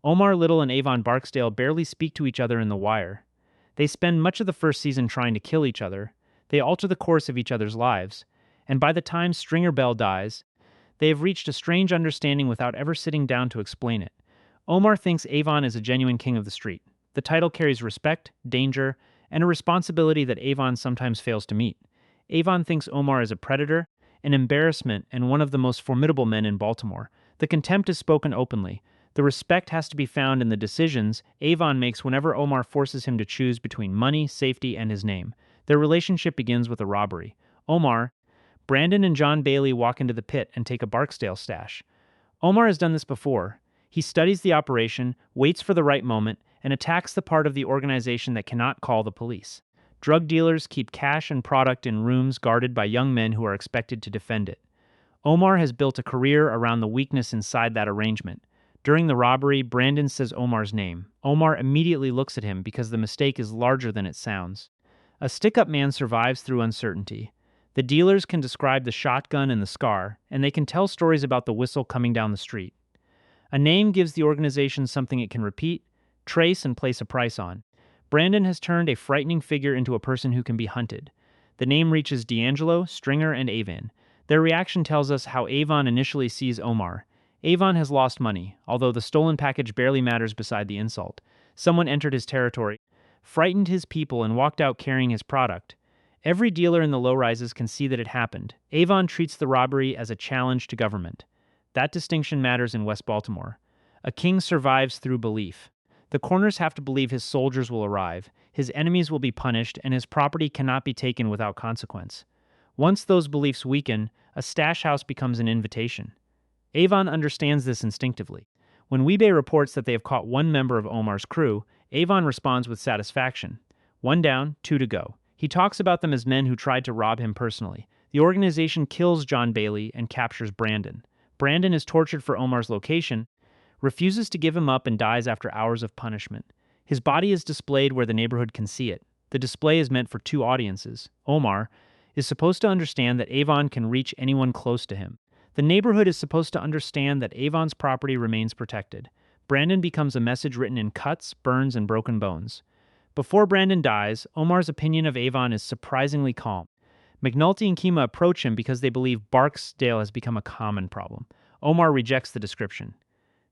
Omar Little and Avon Barksdale barely speak to each other in The Wire. They spend much of the first season trying to kill each other. They alter the course of each other's lives. And by the time Stringer Bell dies, they have reached a strange understanding without ever sitting down to explain it. Omar thinks Avon is a genuine king of the street. The title carries respect, danger, and a responsibility that Avon sometimes fails to meet. Avon thinks Omar is a predator, an embarrassment, and one of the most formidable men in Baltimore. The contempt is spoken openly. The respect has to be found in the decisions Avon makes whenever Omar forces him to choose between money, safety, and his name. Their relationship begins with a robbery. Brandon and John Bailey walk into the pit and take a Barksdale stash. Omar has done this before. He studies the operation, waits for the right moment, and attacks the part of the organization that cannot call the police. Drug dealers keep cash and product in rooms guarded by young men who are expected to defend it. Omar has built a career around the weakness inside that arrangement. During the robbery, Brandon says Omar's name. Omar immediately looks at him because the mistake is larger than it sounds. A stick-up man survives through uncertainty. The dealers can describe the shotgun and the scar, and they can tell stories about the whistle coming down the street. A name gives the organization something it can repeat, trace, and place a price on. Brandon has turned a frightening figure into a person who can be hunted. The name reaches D'Angelo, Stringer, and Avon. Their reaction tells us how Avon initially sees Omar. Avon has lost money, although the stolen package barely matters beside the insult. Someone entered his territory, frightened his people, and walked out carrying his product. Every dealer in the low-rises can see that it happened. Avon treats the robbery as a challenge to government. That distinction matters in West Baltimore. A king survives through belief. The corners have to believe his soldiers will arrive, his enemies will be punished, and his property cannot be taken without consequence. Once those beliefs weaken, a stash house becomes an invitation. Avon understands this instinctively. When Wee-Bey reports that they have caught one member of Omar's crew, Avon responds with satisfaction. 1 down, 2 to go. He talks about them as men who tried to rob him personally. The organization kills John Bailey and captures Brandon. Brandon is tortured for Omar's location, refuses to give him up, and dies after hours of punishment. His body is displayed where the neighborhood can see it. The display is meant for 2 audiences. Omar is supposed to understand that Avon can reach anyone close to him. The neighborhood is supposed to understand that Avon's property remains protected. Brandon becomes a message written in cuts, burns, and broken bones. Before Brandon dies, Omar's opinion of Avon is surprisingly calm. McNulty and Kima approach him because they believe Barksdale has become a common problem. Omar rejects the description.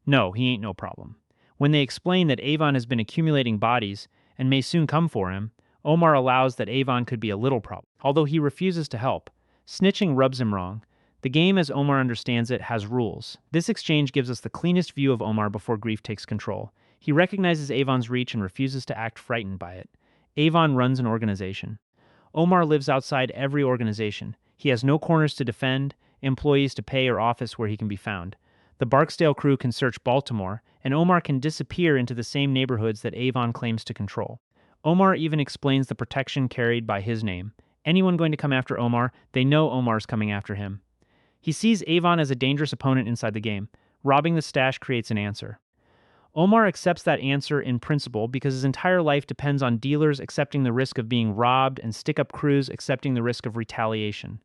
No, he ain't no problem. When they explain that Avon has been accumulating bodies and may soon come for him, Omar allows that Avon could be a little problem, although he refuses to help. Snitching rubs him wrong. The game, as Omar understands it, has rules. This exchange gives us the cleanest view of Omar before grief takes control. He recognizes Avon's reach and refuses to act frightened by it. Avon runs an organization. Omar lives outside every organization. He has no corners to defend, employees to pay, or office where he can be found. The Barksdale crew can search Baltimore, and Omar can disappear into the same neighborhoods that Avon claims to control. Omar even explains the protection carried by his name. Anyone going to come after Omar, they know Omar's coming after him. He sees Avon as a dangerous opponent inside the game. Robbing the stash creates an answer. Omar accepts that answer in principle because his entire life depends on dealers accepting the risk of being robbed and stick-up crews accepting the risk of retaliation.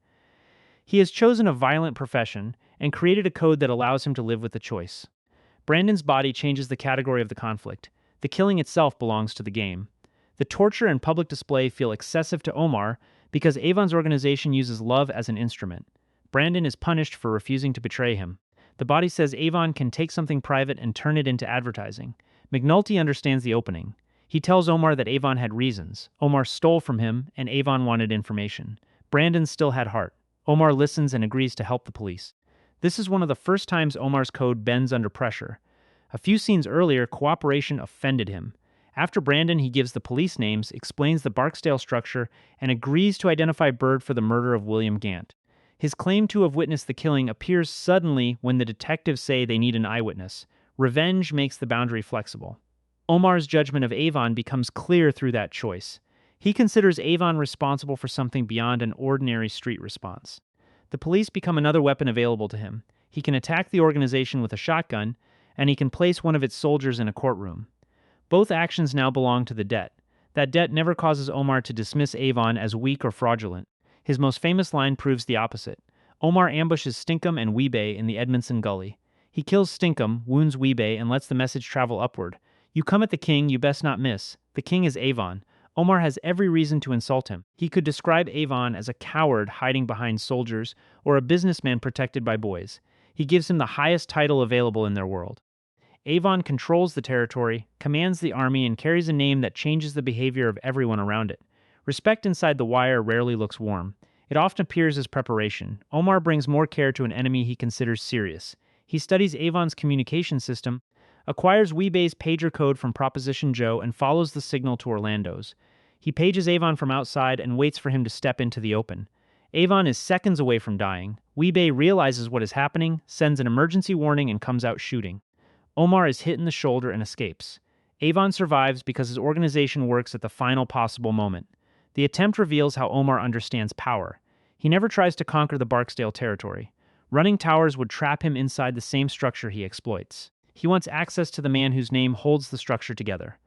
He has chosen a violent profession and created a code that allows him to live with the choice. Brandon's body changes the category of the conflict. The killing itself belongs to the game. The torture and public display feel excessive to Omar because Avon's organization uses love as an instrument. Brandon is punished for refusing to betray him. The body says Avon can take something private and turn it into advertising. McNulty understands the opening. He tells Omar that Avon had reasons. Omar stole from him, and Avon wanted information. Brandon still had heart. Omar listens and agrees to help the police. This is one of the first times Omar's code bends under pressure. A few scenes earlier, cooperation offended him. After Brandon, he gives the police names, explains the Barksdale structure, and agrees to identify Bird for the murder of William Gant. His claim to have witnessed the killing appears suddenly when the detectives say they need an eyewitness. Revenge makes the boundary flexible. Omar's judgment of Avon becomes clear through that choice. He considers Avon responsible for something beyond an ordinary street response. The police become another weapon available to him. He can attack the organization with a shotgun, and he can place one of its soldiers in a courtroom. Both actions now belong to the debt. That debt never causes Omar to dismiss Avon as weak or fraudulent. His most famous line proves the opposite. Omar ambushes Stinkum and Wee-Bey in the Edmondson Gully. He kills Stinkum, wounds Weebay, and lets the message travel upward. You come at the king, you best not miss. The king is Avon. Omar has every reason to insult him. He could describe Avon as a coward hiding behind soldiers or a businessman protected by boys. He gives him the highest title available in their world. Avon controls the territory, commands the army, and carries a name that changes the behavior of everyone around it. Respect inside the wire rarely looks warm. It often appears as preparation. Omar brings more care to an enemy he considers serious. He studies Avon's communication system, acquires Weebay's pager code from Proposition Joe, and follows the signal to Orlando's. He pages Avon from outside and waits for him to step into the open. Avon is seconds away from dying. Weebay realizes what is happening, sends an emergency warning, and comes out shooting. Omar is hit in the shoulder and escapes. Avon survives because his organization works at the final possible moment. The attempt reveals how Omar understands power. He never tries to conquer the Barksdale territory. Running towers would trap him inside the same structure he exploits. He wants access to the man whose name holds the structure together.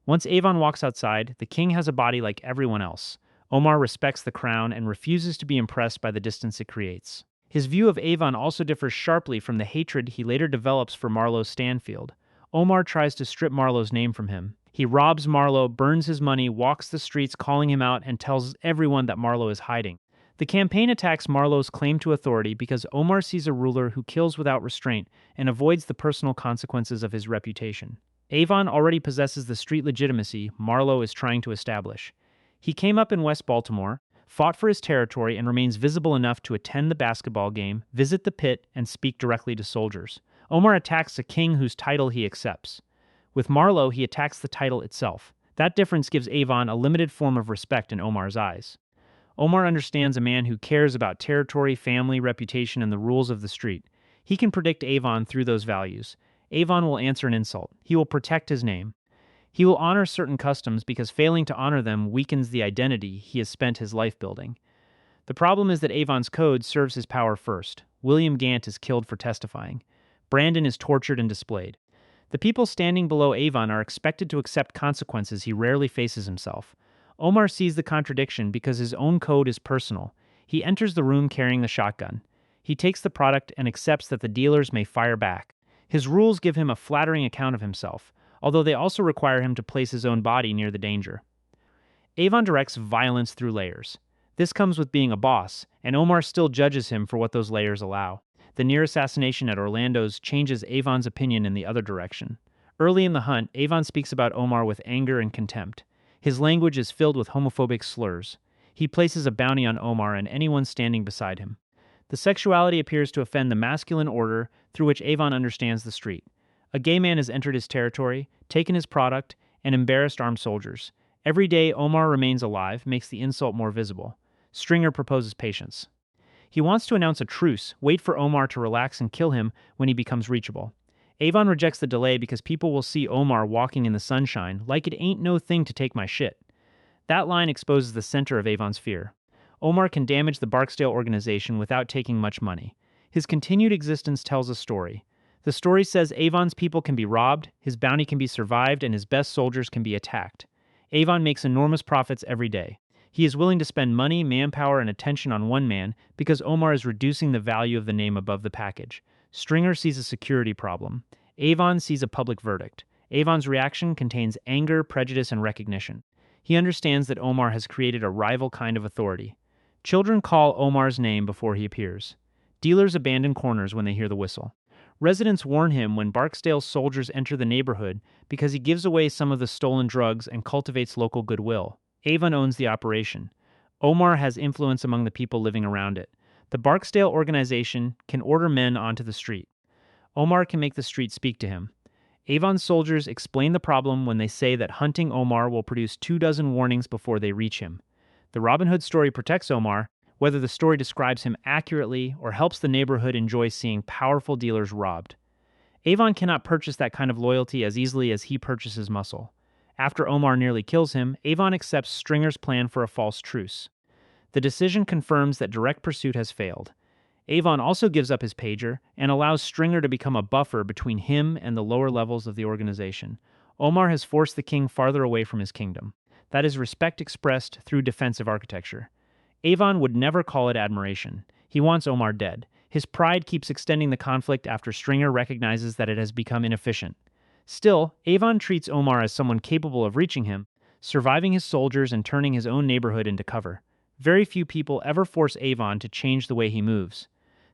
Once Avon walks outside, the king has a body like everyone else. Omar respects the crown and refuses to be impressed by the distance it creates. His view of Avon also differs sharply from the hatred he later develops for Marlowe Stanfield. Omar tries to strip Marlowe's name from him. He robs Marlowe, burns his money, walks the streets calling him out, and tells everyone that Marlowe is hiding. The campaign attacks Marlowe's claim to authority because Omar sees a ruler who kills without restraint and avoids the personal consequences of his reputation. Avon already possesses the street legitimacy Marlowe is trying to establish. He came up in West Baltimore, fought for his territory, and remains visible enough to attend the basketball game, visit the pit, and speak directly to soldiers. Omar attacks a king whose title he accepts. With Marlowe, he attacks the title itself. That difference gives Avon a limited form of respect in Omar's eyes. Omar understands a man who cares about territory, family, reputation, and the rules of the street. He can predict Avon through those values. Avon will answer an insult. He will protect his name. He will honor certain customs because failing to honor them weakens the identity he has spent his life building. The problem is that Avon's code serves his power first. William Gant is killed for testifying. Brandon is tortured and displayed. The people standing below Avon are expected to accept consequences he rarely faces himself. Omar sees the contradiction because his own code is personal. He enters the room carrying the shotgun. He takes the product and accepts that the dealers may fire back. His rules give him a flattering account of himself, although they also require him to place his own body near the danger. Avon directs violence through layers. This comes with being a boss, and Omar still judges him for what those layers allow. The near assassination at Orlando's changes Avon's opinion in the other direction. Early in the hunt, Avon speaks about Omar with anger and contempt. His language is filled with homophobic slurs. He places a bounty on Omar and anyone standing beside him. The sexuality appears to offend the masculine order through which Avon understands the street. A gay man has entered his territory, taken his product, and embarrassed armed soldiers. Every day Omar remains alive makes the insult more visible. Stringer proposes patience. He wants to announce a truce, wait for Omar to relax and kill him when he becomes reachable. Avon rejects the delay because people will see Omar walking in the sunshine like it ain't no thing to take my shit. That line exposes the center of Avon's fear. Omar can damage the Barksdale organization without taking much money. His continued existence tells a story. The story says Avon's people can be robbed, his bounty can be survived, and his best soldiers can be attacked. Avon makes enormous profits every day. He is willing to spend money, manpower, and attention on one man because Omar is reducing the value of the name above the package. Stringer sees a security problem. Avon sees a public verdict. Avon's reaction contains anger, prejudice, and recognition. He understands that Omar has created a rival kind of authority. Children call Omar's name before he appears. Dealers abandon corners when they hear the whistle. Residents warn him when Barksdale's soldiers enter the neighborhood because he gives away some of the stolen drugs and cultivates local goodwill. Avon owns the operation. Omar has influence among the people living around it. The Barksdale organization can order men onto the street. Omar can make the street speak to him. Avon's soldiers explain the problem when they say that hunting Omar will produce 24 warnings before they reach him. The Robin Hood story protects Omar, whether the story describes him accurately or helps the neighborhood enjoy seeing powerful dealers robbed. Avon cannot purchase that kind of loyalty as easily as he purchases muscle. After Omar nearly kills him, Avon accepts Stringer's plan for a false truce. The decision confirms that direct pursuit has failed. Avon also gives up his pager and allows Stringer to become a buffer between him and the lower levels of the organization. Omar has forced the king farther away from his kingdom. That is respect expressed through defensive architecture. Avon would never call it admiration. He wants Omar dead. His pride keeps extending the conflict after Stringer recognizes that it has become inefficient. Still, Avon treats Omar as someone capable of reaching him, surviving his soldiers and turning his own neighborhood into cover. Very few people ever force Avon to change the way he moves.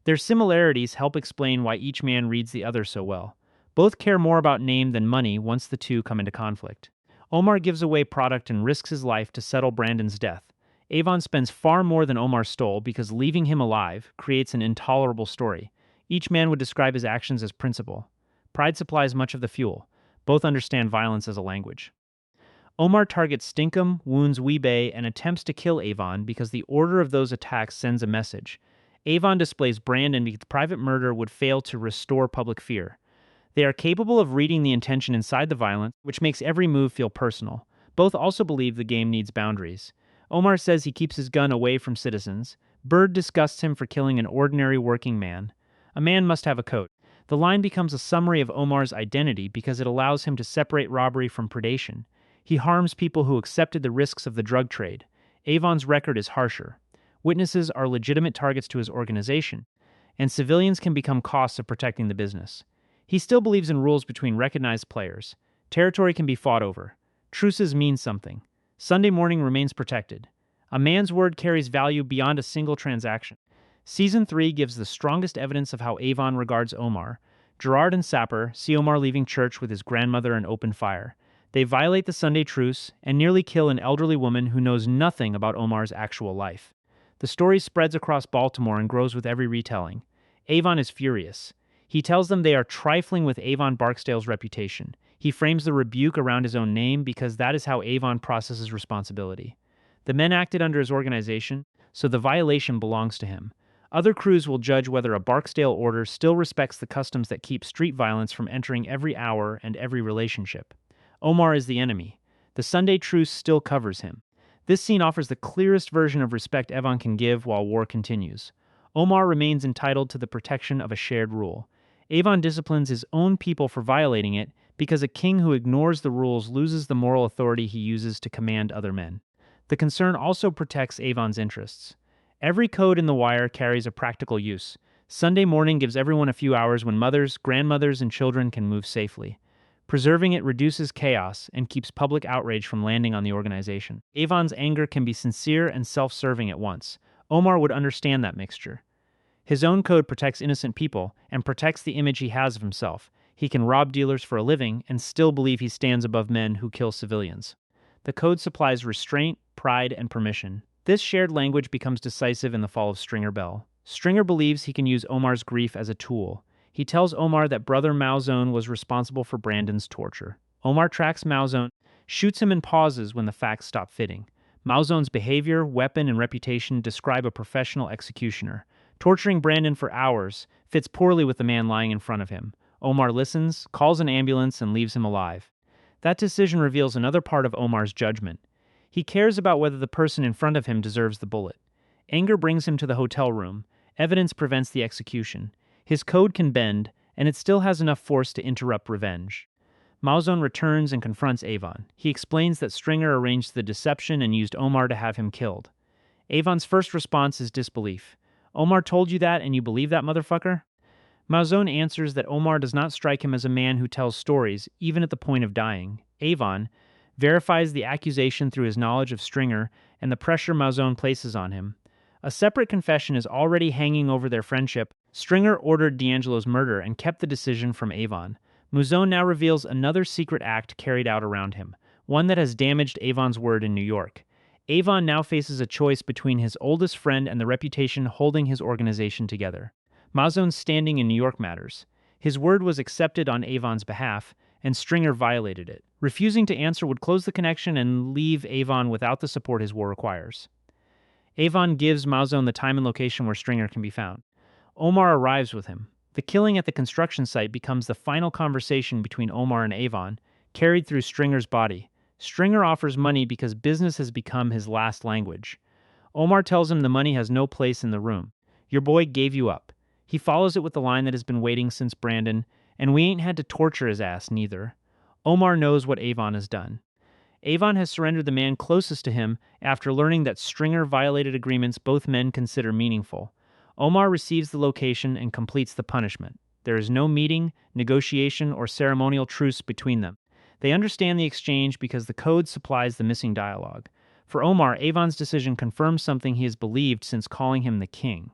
Their similarities help explain why each man reads the other so well. Both care more about name than money once the two come into conflict. Omar gives away product and risks his life to settle Brandon's death. Avon spends far more than Omar stole because leaving him alive creates an intolerable story. Each man would describe his actions as principle. Pride supplies much of the fuel. Both understand violence as a language. Omar targets Stinkum, wounds Weebay, and attempts to kill Avon because the order of those attacks sends a message. Avon displays Brandon because private murder would fail to restore public fear. They are capable of reading the intention inside the violence, which makes every move feel personal. Both also believe the game needs boundaries. Omar says he keeps his gun away from citizens. Bird disgusts him for killing an ordinary working man. A man must have a coat. The line becomes a summary of Omar's identity because it allows him to separate robbery from predation. He harms people who accepted the risks of the drug trade. Avon's record is harsher. Witnesses are legitimate targets to his organization, and civilians can become costs of protecting the business. He still believes in rules between recognized players. Territory can be fought over. Truces mean something. Sunday morning remains protected. A man's word carries value beyond a single transaction. Season 3 gives the strongest evidence of how Avon regards Omar. Gerard and Sapper see Omar leaving church with his grandmother and open fire. They violate the Sunday truce and nearly kill an elderly woman who knows nothing about Omar's actual life. The story spreads across Baltimore and grows with every retelling. Avon is furious. He tells them they are trifling with Avon Barksdale's reputation. He frames the rebuke around his own name because that is how Avon processes responsibility. The men acted under his organization, so the violation belongs to him. Other crews will judge whether a Barksdale order still respects the customs that keep street violence from entering every hour and every relationship. Omar is the enemy. The Sunday truce still covers him. This scene offers the clearest version of respect Avon can give while war continues. Omar remains entitled to the protection of a shared rule. Avon disciplines his own people for violating it because a king who ignores the rules loses the moral authority he uses to command other men. The concern also protects Avon's interests. Every code in The Wire carries a practical use. Sunday morning gives everyone a few hours when mothers, grandmothers, and children can move safely. Preserving it reduces chaos and keeps public outrage from landing on the organization. Avon's anger can be sincere and self-serving at once. Omar would understand that mixture. His own code protects innocent people and protects the image he has of himself. He can rob dealers for a living and still believe he stands above men who kill civilians. The code supplies restraint, pride, and permission. This shared language becomes decisive in the fall of Stringer Bell. Stringer believes he can use Omar's grief as a tool. He tells Omar that brother Malzone was responsible for Brandon's torture. Omar tracks Malzone, shoots him, and pauses when the facts stop fitting. Malzone's behavior, weapon, and reputation describe a professional executioner. Torturing Brandon for hours fits poorly with the man lying in front of him. Omar listens, calls an ambulance, and leaves him alive. That decision reveals another part of Omar's judgment. He cares about whether the person in front of him deserves the bullet. Anger brings him to the hotel room. Evidence prevents the execution. His code can bend, and it still has enough force to interrupt revenge. Malzone returns and confronts Avon. He explains that Stringer arranged the deception and used Omar to have him killed. Avon's first response is disbelief. Omar told you that and you believe that, motherfucker? Malzone answers that Omar does not strike him as a man who tells stories, even at the point of dying. Avon verifies the accusation through his knowledge of Stringer and the pressure Malzone places on him. A separate confession is already hanging over their friendship. Stringer ordered D'Angelo's murder and kept the decision from Avon. Malzone now reveals another secret act carried out around him, one that has damaged Avon's word in New York. Avon now faces a choice between his oldest friend and the reputation holding his organization together. Malzone's standing in New York matters. His word was accepted on Avon's behalf, and Stringer violated it. Refusing to answer would close the connection and leave Avon without the support his war requires. Avon gives Malzone the time and location where Stringer can be found. Omar arrives with him. The killing at the construction site becomes the final conversation between Omar and Avon, carried through Stringer's body. Stringer offers money because business has become his last language. Omar tells him the money has no place in the room. Your boy gave you up. He follows it with the line that has been waiting since Brandon, and we ain't had to torture his ass neither. Omar knows what Avon has done. Avon has surrendered the man closest to him after learning that Stringer violated agreements both men consider meaningful. Omar receives the location and completes the punishment. There is no meeting, negotiation, or ceremonial truce between them. They understand the exchange because the code supplies the missing dialogue. For Omar, Avon's decision confirms something he has believed since calling him the king.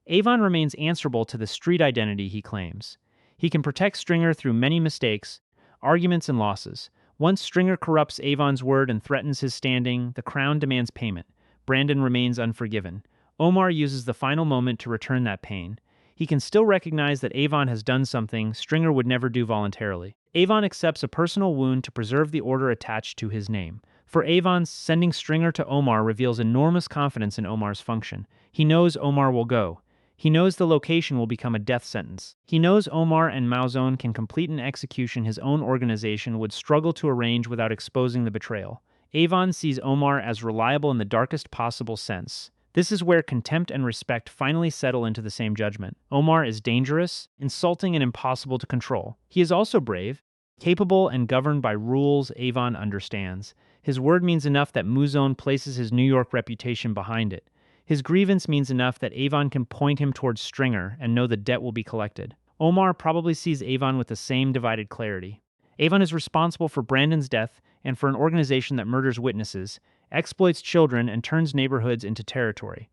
Avon remains answerable to the street identity he claims. He can protect Stringer through many mistakes, arguments, and losses. Once Stringer corrupts Avon's word and threatens his standing, the crown demands payment. Brandon remains unforgiven. Omar uses the final moment to return that pain. He can still recognize that Avon has done something Stringer would never do voluntarily. Avon accepts a personal wound to preserve the order attached to his name. For Avon, sending Stringer to Omar reveals enormous confidence in Omar's function. He knows Omar will go. He knows the location will become a death sentence. He knows Omar and Malzone can complete an execution his own organization would struggle to arrange without exposing the betrayal. Avon sees Omar as reliable in the darkest possible sense. This is where contempt and respect finally settle into the same judgment. Omar is dangerous, insulting, and impossible to control. He is also brave, capable, and governed by rules Avon understands. His word means enough that Malzone places his New York reputation behind it. His grievance means enough that Avon can point him towards Stringer and know the debt will be collected. Omar probably sees Avon with the same divided clarity. Avon is responsible for Brandon's death and for an organization that murders witnesses, exploits children, and turns neighborhoods into territory.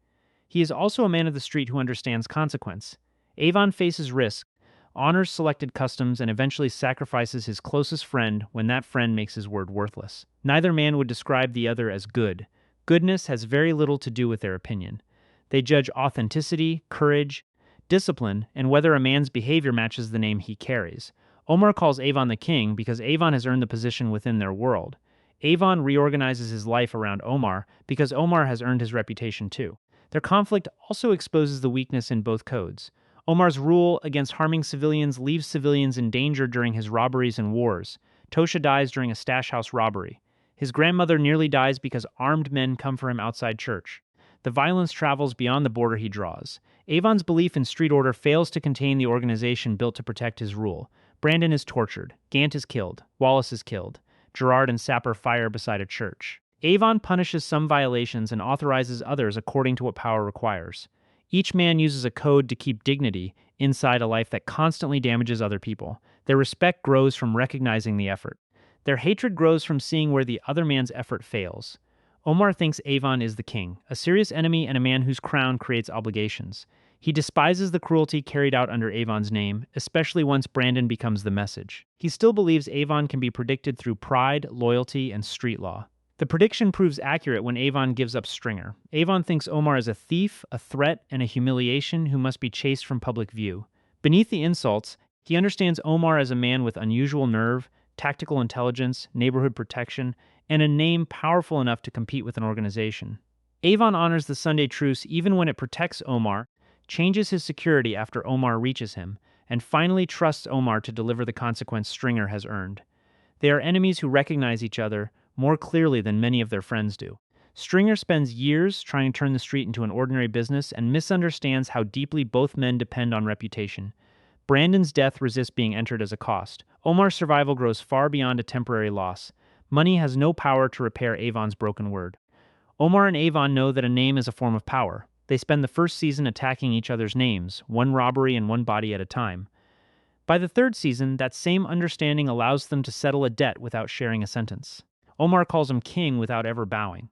He is also a man of the street who understands consequence. Avon faces risk, honors selected customs, and eventually sacrifices his closest friend when that friend makes his word worthless. Neither man would describe the other as good. Goodness has very little to do with their opinion. They judge authenticity, courage, discipline, and whether a man's behavior matches the name he carries. Omar calls Avon the king because Avon has earned the position within their world. Avon reorganizes his life around Omar because Omar has earned his reputation too. Their conflict also exposes the weakness in both codes. Omar's rule against harming civilians leaves civilians in danger during his robberies and wars. Tosha dies during a stash house robbery. His grandmother nearly dies because armed men come for him outside church. The violence travels beyond the border he draws. Avon's belief in street order fails to contain the organization built to protect his rule. Brandon is tortured. Gant is killed. Wallace is killed. Gerard and Sapper fire beside a church. Avon punishes some violations and authorizes others according to what power requires. Each man uses a code to keep dignity inside a life that constantly damages other people. Their respect grows from recognizing the effort. Their hatred grows from seeing where the other man's effort fails. Omar thinks Avon is the king, a serious enemy and a man whose crown creates obligations. He despises the cruelty carried out under Avon's name, especially once Brandon becomes the message. He still believes Avon can be predicted through pride, loyalty, and street law. The prediction proves accurate when Avon gives up Stringer. Avon thinks Omar is a thief, a threat, and a humiliation who must be chased from public view. Beneath the insults, he understands Omar as a man with unusual nerve, tactical intelligence, neighborhood protection, and a name powerful enough to compete with an organization. Avon honors the Sunday truce even when it protects Omar, changes his security after Omar reaches him, and finally trusts Omar to deliver the consequence Stringer has earned. They are enemies who recognize each other more clearly than many of their friends do. Stringer spends years trying to turn the street into an ordinary business and misunderstands how deeply both men depend on reputation. Brandon's death resists being entered as a cost. Omar's survival grows far beyond a temporary loss. Money has no power to repair Avon's broken word. Omar and Avon know that a name is a form of power. They spend the first season attacking each other's names, one robbery and one body at a time. By the third season, that same understanding allows them to settle a debt without sharing a sentence. Omar calls him king without ever bowing.